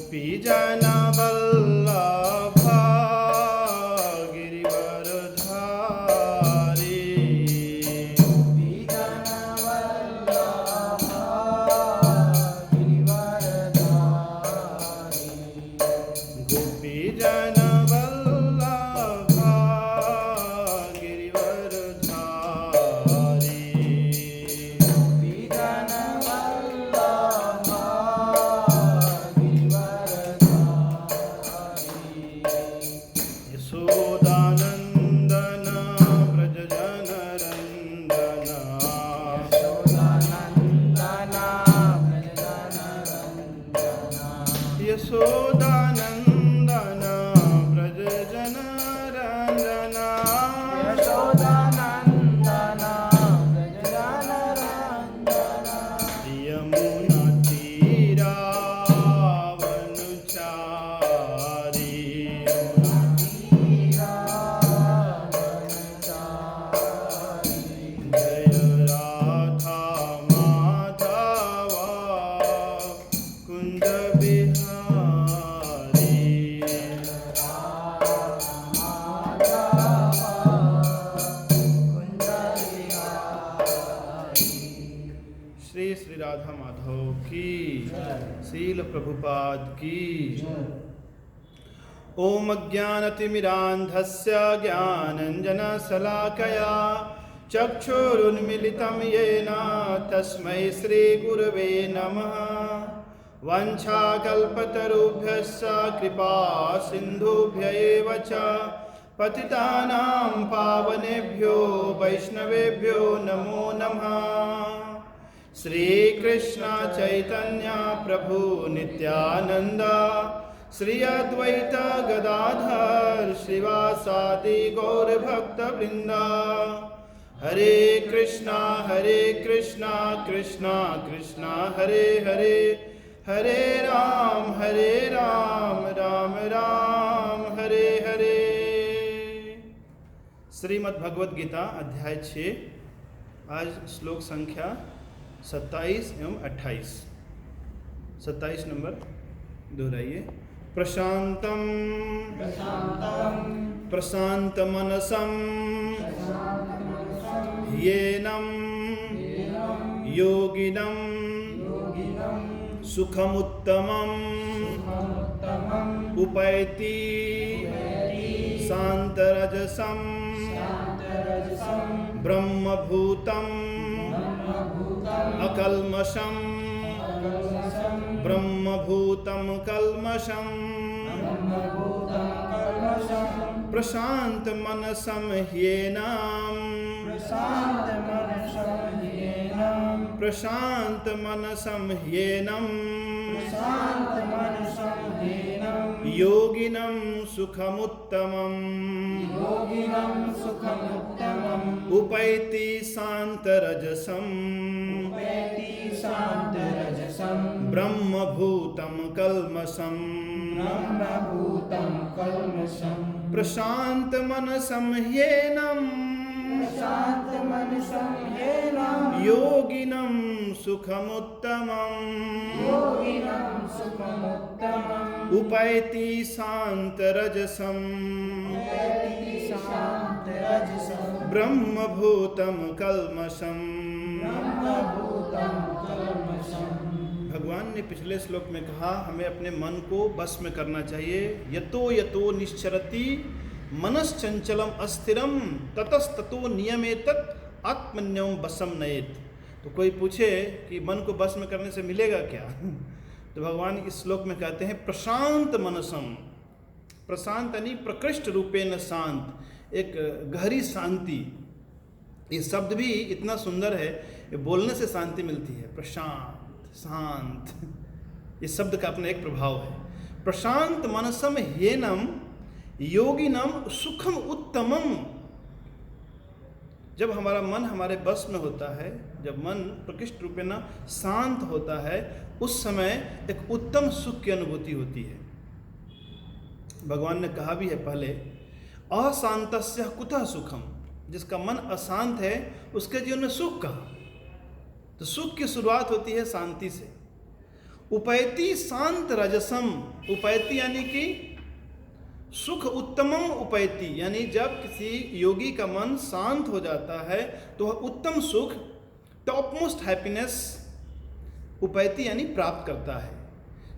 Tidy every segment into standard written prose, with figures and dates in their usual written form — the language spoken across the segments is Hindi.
गोपी जन वल्लभा गिरिवरधारी गोपी जन वल्लभा गिरिवरधारी गोपी जन वल्लभा गिरिवरधारी गोपी जन वल्लभा गिरिवरधारी यशोदानन्दन व्रज जनरन्दन यशोदानन्दन व्रज जनरन्दन यशोदानन्दन व्रज जनरन्दन यशोदानन्दन व्रज जनरन्दन यमुना तीरावनुचारी जय राधा माधवा कुंज बिहारी श्री श्री राधा माधव की शील प्रभुपाद की ओम अज्ञानतिमिरान्धस्य ज्ञानञ्जनशलाकया चक्षुरुन्मिलितं येन तस्मै श्रीगुरवे नमः वंशाकल्पतरुभ्यश्च कृपा सिन्धुभ्य एव च पतितानां पावनेभ्यो वैष्णवेभ्यो नमो नमः श्रीकृष्ण चैतन्य प्रभु नित्यानंद श्री अद्वैत गदाधर श्रीवासादि गौर भक्त वृंद हरे कृष्णा कृष्णा कृष्णा हरे हरे हरे राम राम राम हरे हरे। श्रीमद् भगवद गीता अध्याय 6 आज श्लोक संख्या 27 एवं 28। 27 नंबर दोहराइए। प्रशांतम प्रशांत मनसम येनम योगिनम सुखमुत्तमम उपैति शांतरजसम ब्रह्मभूतम अकल्मषम ब्रह्मभूतम कल्मषम प्रशांत मनसम ह्येनम प्रशांत मनसम ह्येनम योगिनं सुखमुत्तमम् उपैति शान्तरजसम् ब्रह्मभूतं कल्मषम् प्रशांत मनसं ह्येनं योगिनं सुखमुत्तमम् उपैति शान्तरजसम् ब्रह्मभूतं कल्मषम्। भगवान ने पिछले श्लोक में कहा हमें अपने मन को बस में करना चाहिए। यतो यतो निश्चरति मनश्चंचलम अस्थिरम ततस्ततो नियमेतत् आत्मन्यम बसम नयेत। तो कोई पूछे कि मन को बस में करने से मिलेगा क्या? तो भगवान इस श्लोक में कहते हैं प्रशांत मनसम। प्रशांत यानी प्रकृष्ट रूपेण शांत, एक गहरी शांति। ये शब्द भी इतना सुंदर है, ये बोलने से शांति मिलती है। प्रशांत, शांत, ये शब्द का अपना एक प्रभाव है। प्रशांत मनसम ह्येनम योगिनम सुखम उत्तमम। जब हमारा मन हमारे बस में होता है, जब मन प्रकृष्ट रूपेण शांत होता है, उस समय एक उत्तम सुख की अनुभूति होती है। भगवान ने कहा भी है पहले, अशांतस्य कुतः सुखम। जिसका मन अशांत है उसके जीवन में सुख कहाँ? तो सुख की शुरुआत होती है शांति से। उपैति शांत रजसम, उपैति यानी कि सुख उत्तमम उपैति, यानी जब किसी योगी का मन शांत हो जाता है तो वह उत्तम सुख, टॉप मोस्ट हैप्पीनेस उपैति यानी प्राप्त करता है।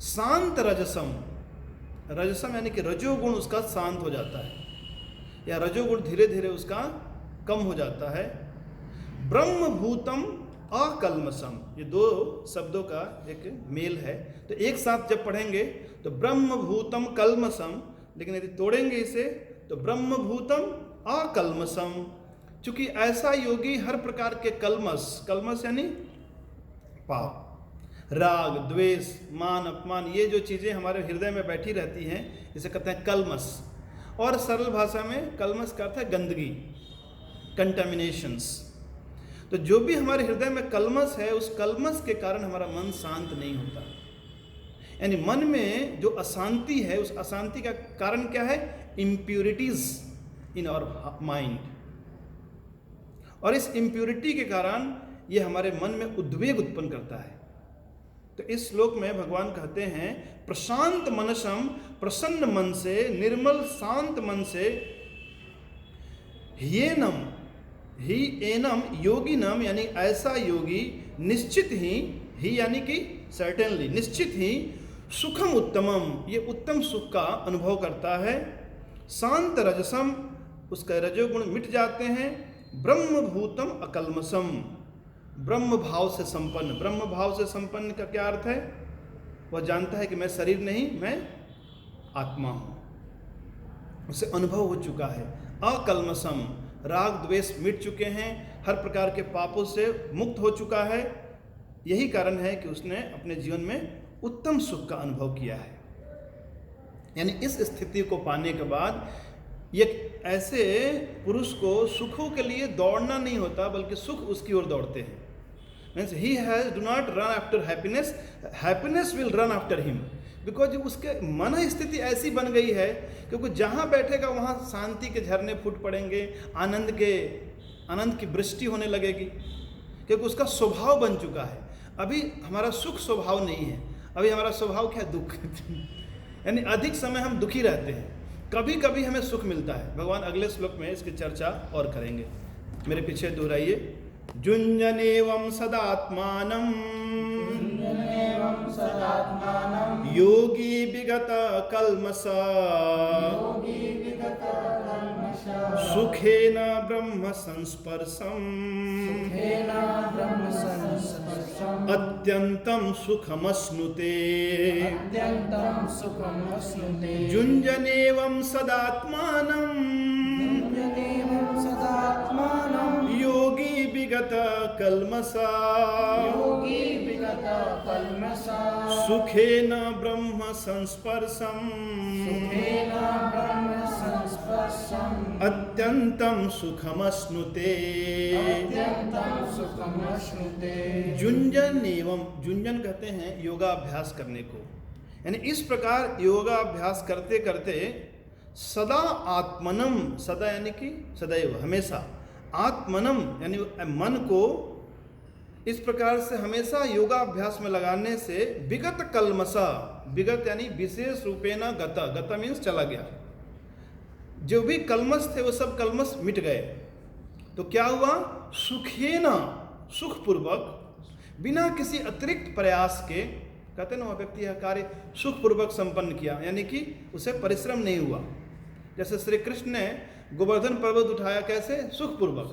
शांत रजसम, रजसम यानी कि रजोगुण उसका शांत हो जाता है या रजोगुण धीरे धीरे उसका कम हो जाता है। ब्रह्म भूतम अकल्मषम, ये दो शब्दों का एक मेल है, तो एक साथ जब पढ़ेंगे तो ब्रह्म भूतम कल्मषम, लेकिन यदि तोड़ेंगे इसे तो ब्रह्म भूतम अकल्मषम। चूंकि ऐसा योगी हर प्रकार के कल्मष, कल्मष यानी पाप, राग द्वेष मान अपमान, ये जो चीज़ें हमारे हृदय में बैठी रहती हैं इसे कहते हैं कल्मष, और सरल भाषा में कल्मष का अर्थ है गंदगी, कंटामिनेशंस। तो जो भी हमारे हृदय में कल्मष है, उस कल्मष के कारण हमारा मन शांत नहीं होता। यानी मन में जो अशांति है, उस अशांति का कारण क्या है? इम्प्यूरिटीज इन आवर माइंड, और इस इम्प्यूरिटी के कारण ये हमारे मन में उद्वेग उत्पन्न करता है। तो इस श्लोक में भगवान कहते हैं प्रशांत मनसम, प्रसन्न मन से, निर्मल शांत मन से, ह्येनम, ही एनम योगिनम, यानी ऐसा योगी निश्चित ही यानी कि सर्टेनली, निश्चित ही सुखम उत्तमम, ये उत्तम सुख का अनुभव करता है। शांत रजसम, उसका रजोगुण मिट जाते हैं। ब्रह्म भूतम अकल्मषम, ब्रह्म भाव से संपन्न, ब्रह्म भाव से संपन्न का क्या अर्थ है? वह जानता है कि मैं शरीर नहीं, मैं आत्मा हूँ, उसे अनुभव हो चुका है। अकल्मषम, राग द्वेष मिट चुके हैं, हर प्रकार के पापों से मुक्त हो चुका है। यही कारण है कि उसने अपने जीवन में उत्तम सुख का अनुभव किया है। यानी इस स्थिति को पाने के बाद एक ऐसे पुरुष को सुखों के लिए दौड़ना नहीं होता, बल्कि सुख उसकी ओर दौड़ते हैं। Means he has do not run after happiness, happiness will run after him, because उसके मन स्थिति ऐसी बन गई है क्योंकि जहाँ बैठेगा वहाँ शांति के झरने फूट पड़ेंगे, आनंद की वृष्टि होने लगेगी, क्योंकि उसका स्वभाव बन चुका है। अभी हमारा सुख स्वभाव नहीं है, अभी हमारा स्वभाव क्या? दुख। यानी अधिक समय हम दुखी रहते हैं, कभी कभी हमें सुख मिलता है। भगवान अगले श्लोक में इसकी चर्चा और करेंगे, मेरे पीछे दोहराइए। जुञ्जनेवं सदात्मानं योगी विगत कल्मष सुखेन ब्रह्म संस्पर्शम् अत्यन्तं सुखमश्नुते। जुञ्जनेवं सदात्मानं योगी विगत कल्मष सुखेन ब्रह्म संस्पर्शम् अत्यंतं सुखमश्नुते। जुञ्जन एवं, जुञ्जन कहते हैं योगाभ्यास करने को, यानी इस प्रकार योगाभ्यास करते करते सदा आत्मनम, सदा यानी कि सदैव, हमेशा, आत्मनम यानी मन को इस प्रकार से हमेशा योगाभ्यास में लगाने से विगत कल्मषा, विगत यानी विशेष रूपेण गत, गत मीन्स चला गया, जो भी कल्मष थे वो सब कल्मष मिट गए। तो क्या हुआ? सुखेन, सुखपूर्वक, बिना किसी अतिरिक्त प्रयास के, कहते ना वह व्यक्ति यह कार्य सुखपूर्वक संपन्न किया, यानी कि उसे परिश्रम नहीं हुआ। जैसे श्री कृष्ण ने गोवर्धन पर्वत उठाया, कैसे? सुखपूर्वक,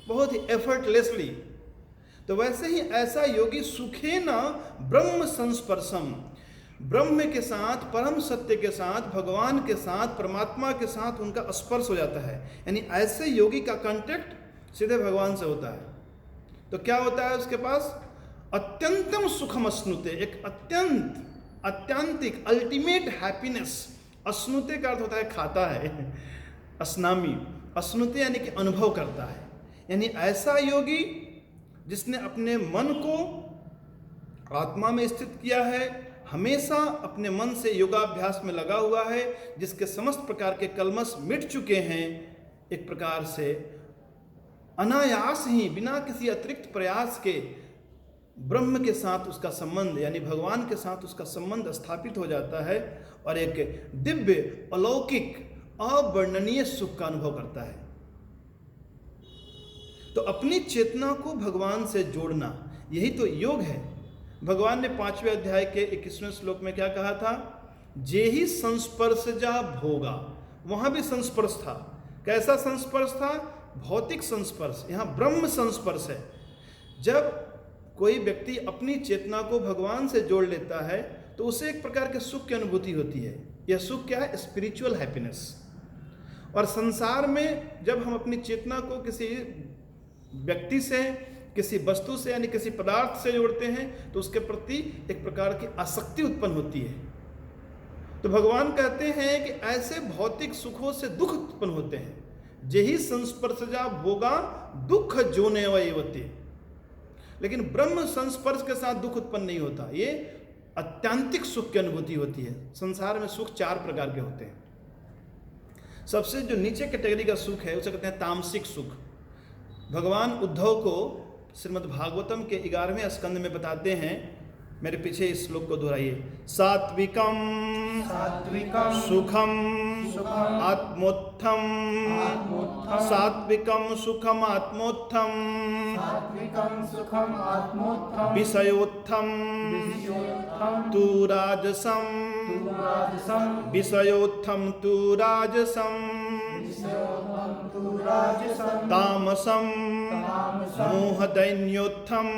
बहुत ही एफर्टलेसली। तो वैसे ही ऐसा योगी सुखेन ब्रह्म संस्पर्शम, ब्रह्म के साथ, परम सत्य के साथ, भगवान के साथ, परमात्मा के साथ उनका स्पर्श हो जाता है। यानी ऐसे योगी का कांटेक्ट सीधे भगवान से होता है। तो क्या होता है उसके पास? अत्यंतम सुखम अश्नुते, एक अत्यंत, अत्यंतिक, अल्टीमेट हैप्पीनेस। अश्नुते का अर्थ होता है खाता है, अस्नामी, अश्नुते यानी कि अनुभव करता है। यानी ऐसा योगी जिसने अपने मन को आत्मा में स्थित किया है, हमेशा अपने मन से योगाभ्यास में लगा हुआ है, जिसके समस्त प्रकार के कल्मष मिट चुके हैं, एक प्रकार से अनायास ही, बिना किसी अतिरिक्त प्रयास के ब्रह्म के साथ उसका संबंध यानी भगवान के साथ उसका संबंध स्थापित हो जाता है और एक दिव्य अलौकिक अवर्णनीय सुख का अनुभव करता है। तो अपनी चेतना को भगवान से जोड़ना, यही तो योग है। भगवान ने 5वें अध्याय के 21वें श्लोक में क्या कहा था? जेहि संस्पर्शजा भोगा। वहां भी संस्पर्श था। कैसा संस्पर्श था? भौतिक संस्पर्श। यहां ब्रह्म संस्पर्श है। जब कोई व्यक्ति अपनी चेतना को भगवान से जोड़ लेता है तो उसे एक प्रकार के सुख की अनुभूति होती है। यह सुख क्या है? Spiritual happiness. और संसार में जब हम अपनी चेतना को किसी व्यक्ति से, किसी वस्तु से यानी किसी पदार्थ से जोड़ते हैं तो उसके प्रति एक प्रकार की आसक्ति उत्पन्न होती है। तो भगवान कहते हैं कि ऐसे भौतिक सुखों से दुख उत्पन्न होते हैं। जेहि संस्पर्शजा भोगा दुख जोनेवयवते। लेकिन ब्रह्म संस्पर्श के साथ दुख उत्पन्न नहीं होता। ये अत्यांतिक सुख की अनुभूति होती है। संसार में सुख 4 प्रकार के होते हैं। सबसे जो नीचे कैटेगरी का सुख है उसे कहते हैं तामसिक सुख। भगवान उद्धव को श्रीमद् भागवतम के 11वें स्कंद में बताते हैं। मेरे पीछे इस श्लोक को दोहराइए। सात्विकम सुखम आत्मोत्थम। सात्विकम सुखम आत्मोत्थम। विषयोत्थम तु राजसम। विषयोत्थम तु राजसम। तामसम मोहदैन्योत्थम।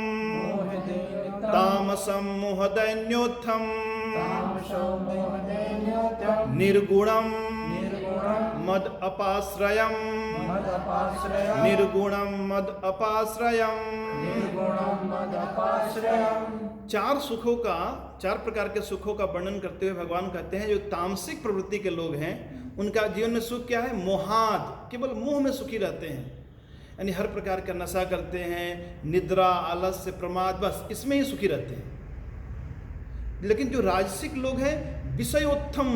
तामसम मोहदैन्योत्थम। निर्गुणम मद अपाश्रयम। निर्गुणम मद अपाश्रयम। 4 सुखों का, 4 प्रकार के सुखों का वर्णन करते हुए भगवान कहते हैं जो तामसिक प्रवृत्ति के लोग हैं उनका जीवन में सुख क्या है? मोहाद, केवल मोह में सुखी रहते हैं। यानी हर प्रकार का नशा करते हैं, निद्रा, आलस्य, प्रमाद, बस इसमें ही सुखी रहते हैं। लेकिन जो राजसिक लोग हैं विषयोत्थम,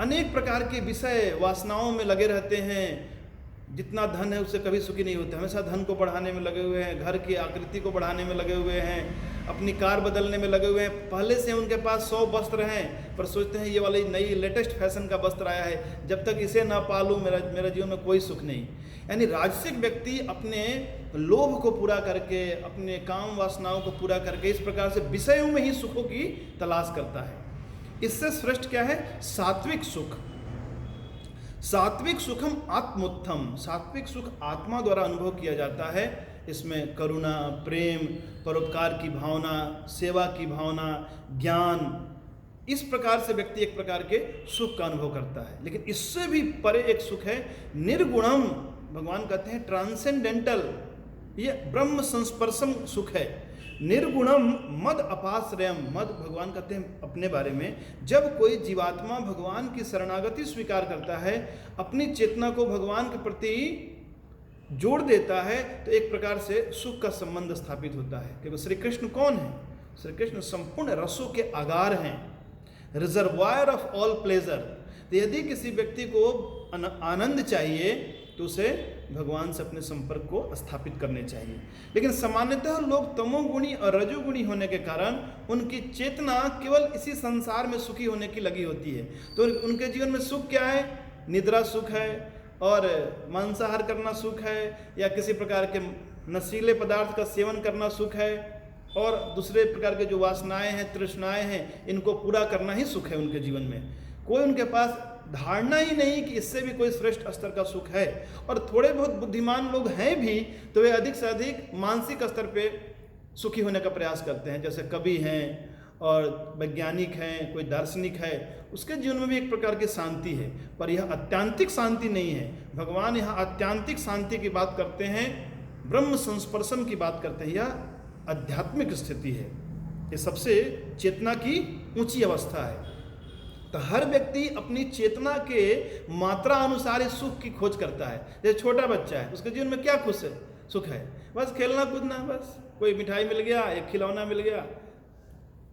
अनेक प्रकार के विषय वासनाओं में लगे रहते हैं। जितना धन है उससे कभी सुखी नहीं होते, हमेशा धन को बढ़ाने में लगे हुए हैं, घर की आकृति को बढ़ाने में लगे हुए हैं, अपनी कार बदलने में लगे हुए हैं। पहले से उनके पास 100 वस्त्र हैं पर सोचते हैं ये वाली नई लेटेस्ट फैशन का वस्त्र आया है, जब तक इसे ना पालूं मेरा जीवन में कोई सुख नहीं। यानी राजसिक व्यक्ति अपने लोभ को पूरा करके, अपने काम वासनाओं को पूरा करके इस प्रकार से विषयों में ही सुखों की तलाश करता है। इससे श्रेष्ठ क्या है? सात्विक सुख। सात्विक सुखम आत्मोत्थम। सात्विक सुख आत्मा द्वारा अनुभव किया जाता है। इसमें करुणा, प्रेम, परोपकार की भावना, सेवा की भावना, ज्ञान, इस प्रकार से व्यक्ति एक प्रकार के सुख का अनुभव करता है। लेकिन इससे भी परे एक सुख है निर्गुणम। भगवान कहते हैं ट्रांसेंडेंटल, ये ब्रह्म संस्पर्शम सुख है। निर्गुणम मद अपाश्रयम। मद भगवान कहते हैं अपने बारे में, जब कोई जीवात्मा भगवान की शरणागति स्वीकार करता है, अपनी चेतना को भगवान के प्रति जोड़ देता है, तो एक प्रकार से सुख का संबंध स्थापित होता है। क्योंकि श्री कृष्ण कौन है? श्री कृष्ण संपूर्ण रसों के आगार हैं, रिजर्वायर ऑफ ऑल प्लेजर। तो यदि किसी व्यक्ति को आनंद चाहिए तो उसे भगवान से अपने संपर्क को स्थापित करने चाहिए। लेकिन सामान्यतः लोग तमोगुणी और रजोगुणी होने के कारण उनकी चेतना केवल इसी संसार में सुखी होने की लगी होती है। तो उनके जीवन में सुख क्या है? निद्रा सुख है, और मांसाहार करना सुख है, या किसी प्रकार के नशीले पदार्थ का सेवन करना सुख है, और दूसरे प्रकार के जो वासनाएं हैं, तृष्णाएं हैं, इनको पूरा करना ही सुख है उनके जीवन में। कोई उनके पास धारणा ही नहीं कि इससे भी कोई श्रेष्ठ स्तर का सुख है। और थोड़े बहुत बुद्धिमान लोग हैं भी तो वे अधिक से अधिक मानसिक स्तर पे सुखी होने का प्रयास करते हैं। जैसे कवि हैं और वैज्ञानिक हैं, कोई दार्शनिक है, उसके जीवन में भी एक प्रकार की शांति है, पर यह अत्यांतिक शांति नहीं है। भगवान यहाँ अत्यांतिक शांति की बात करते हैं, ब्रह्म संस्पर्शन की बात करते हैं। यह आध्यात्मिक स्थिति है, ये सबसे चेतना की ऊंची अवस्था है। तो हर व्यक्ति अपनी चेतना के मात्रा अनुसार इस सुख की खोज करता है। जैसे छोटा बच्चा है, उसके जीवन में क्या खुश है? सुख है, बस खेलना कूदना, बस कोई मिठाई मिल गया, एक खिलौना मिल गया,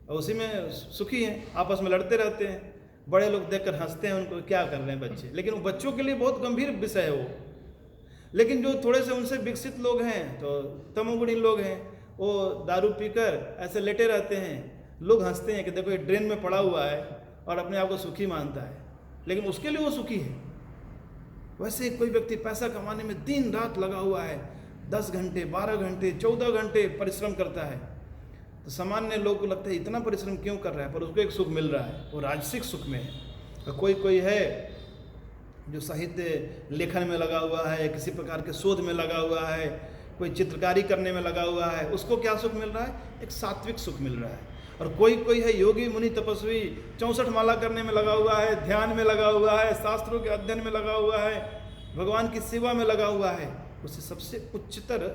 और उसी में सुखी हैं। आपस में लड़ते रहते हैं, बड़े लोग देखकर हंसते हैं उनको, क्या कर रहे हैं बच्चे। लेकिन वो बच्चों के लिए बहुत गंभीर विषय है वो। लेकिन जो थोड़े से उनसे विकसित लोग हैं, तो तमोगुणी लोग हैं, वो दारू पीकर ऐसे लेटे रहते हैं, लोग हंसते हैं कि देखो ये ड्रेन में पड़ा हुआ है और अपने आप को सुखी मानता है, लेकिन उसके लिए वो सुखी है। वैसे कोई व्यक्ति पैसा कमाने में दिन रात लगा हुआ है, 10 घंटे 12 घंटे 14 घंटे परिश्रम करता है, तो सामान्य लोग को लगता है इतना परिश्रम क्यों कर रहा है, पर उसको एक सुख मिल रहा है, वो राजसिक सुख में है। और कोई है जो साहित्य लेखन में लगा हुआ है, किसी प्रकार के शोध में लगा हुआ है, कोई चित्रकारी करने में लगा हुआ है, उसको क्या सुख मिल रहा है, एक सात्विक सुख मिल रहा है। और कोई है योगी मुनि तपस्वी, 64 माला करने में लगा हुआ है, ध्यान में लगा हुआ है, शास्त्रों के अध्ययन में लगा हुआ है, भगवान की सेवा में लगा हुआ है, उससे सबसे उच्चतर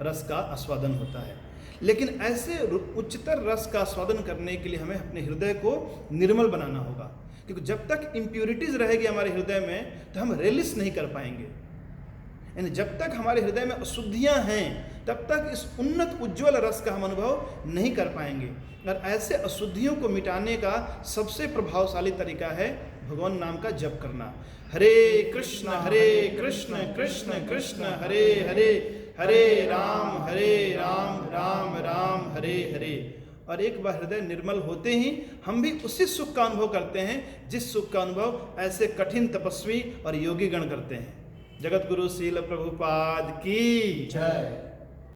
रस का आस्वादन होता है। लेकिन ऐसे उच्चतर रस का आस्वादन करने के लिए हमें अपने हृदय को निर्मल बनाना होगा, क्योंकि जब तक इम्प्यूरिटीज रहेगी हमारे हृदय में तो हम रेलिस नहीं कर पाएंगे। यानी जब तक हमारे हृदय में अशुद्धियां हैं तब तक इस उन्नत उज्ज्वल रस का हम अनुभव नहीं कर पाएंगे। और ऐसे अशुद्धियों को मिटाने का सबसे प्रभावशाली तरीका है भगवान नाम का जप करना। हरे कृष्ण कृष्ण कृष्ण हरे हरे, हरे राम राम राम हरे हरे। और एक बार हृदय निर्मल होते ही हम भी उसी सुख का अनुभव करते हैं जिस सुख का अनुभव ऐसे कठिन तपस्वी और योगी गण करते हैं। जगत गुरु श्रील प्रभुपाद की जय।